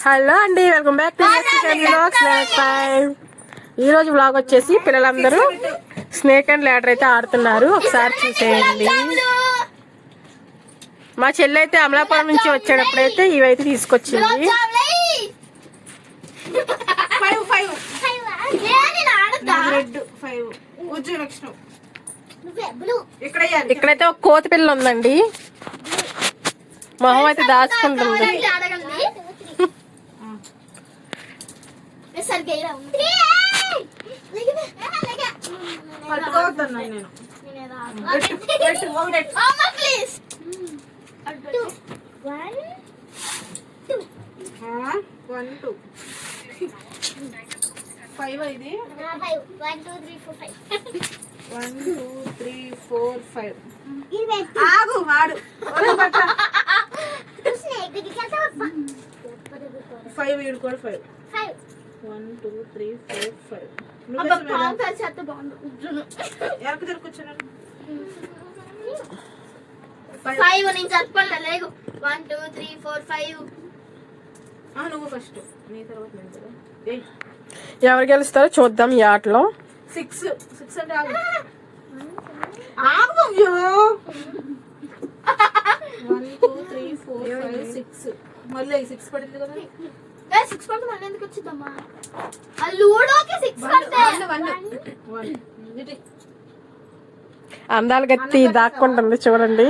Hello అండి, welcome back to snake time. ఈరోజు vlog వచ్చేసి పిల్లలందరూ స్నేక్ అండ్ ల్యాడర్ అయితే ఆడుతున్నారు. ఒకసారి చూసేయండి. మా చెల్లి అయితే అమలాపురం నుంచి వచ్చేటప్పుడైతే ఇవైతే తీసుకొచ్చింది. ఇక్కడైతే ఒక కోతి పిల్ల ఉందండి. మొహం అయితే దాచుకుంటుంది. ఎవరు గెలుస్తారో చూద్దాం ఈ ఆటలో. 6 అంటే మళ్ళీ 6 పడింది కదా. 6 పడితే మళ్ళీ ఎందుకు వచ్చిందమ్మా? లూడోకి 6 అందాలు గట్టి దాక్కుంటుంది చూడండి.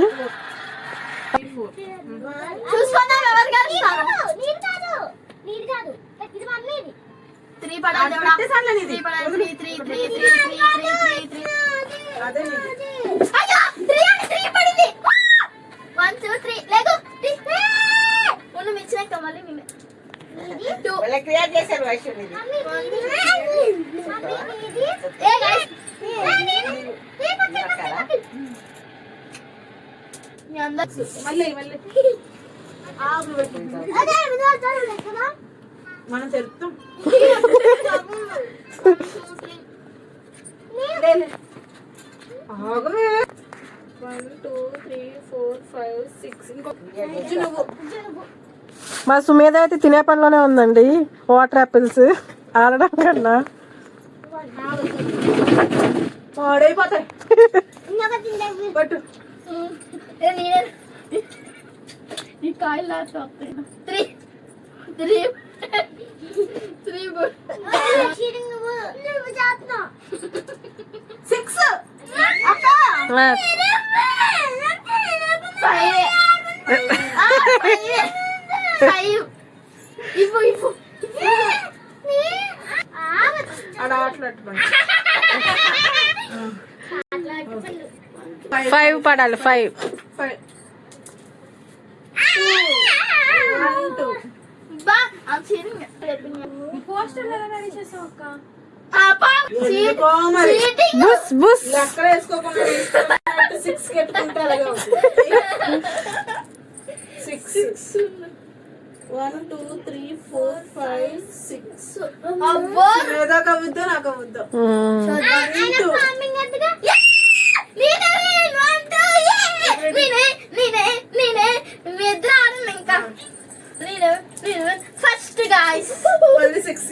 మనం తెలుస్తాం. 1 2 3 4 5 6. మా సుమేధ అయితే తినే పనిలోనే ఉందండి. వాటర్ యాపిల్స్ ఆడడం కన్నా పాడైపోతాయి. ఈ కాయలు 3 5 పడాలి. 5 ఎక్కడ వేసుకోకుండా 6 కెట్టుకుంటా. 1 2 3 4 5 6. ఏదో కవుద్దో నాకు కవుద్దో. ఫస్ట్ గాయ్స్ 6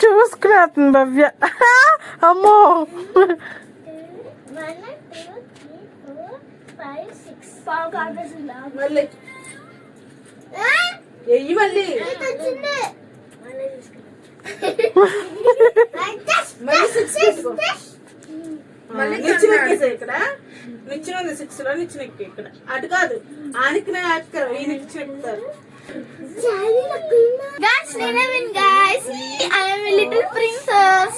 చూసుకున్నా భవ్య. అమ్మో 1 2 3 4 5 6 పావు కాటేసిందా? మళ్ళీ ఎయ్యి మళ్ళీ నిచ్చిన ఎక్కేసాయి. ఇక్కడ నిచ్చిన ఉంది 6 లో నిచ్చిన ఎక్కి. ఇక్కడ అటు కాదు ఆనికి ఈ నిచ్చిన ఎక్కుతారు. Guys, guys, I am a little princess.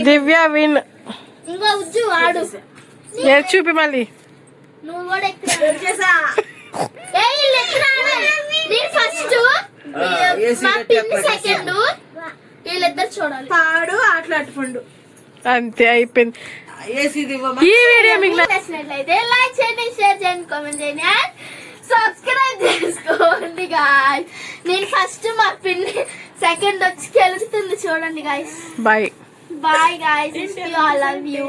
Divya win. ఇంకో ఉజ్జు ఆడు. చూపి మళ్ళీ. నువ్వు కూడా ఫస్ట్ సెకండ్ వీళ్ళిద్దరు చూడాలి. పాడు ఆటలాడుకోండు. అంతే అయిపోయింది. ఈ వీడియో మీకు నచ్చినట్లయితే లైక్ చేయండి, షేర్ చేయండి, కామెంట్ చేయండి, సబ్స్క్రైబ్ చేసుకోండి. గాయ్స్ నేను ఫస్ట్ మా పిన్ని సెకండ్ వచ్చి కెలుగుతుంది చూడండి guys. Bye. Bye guys, I love you.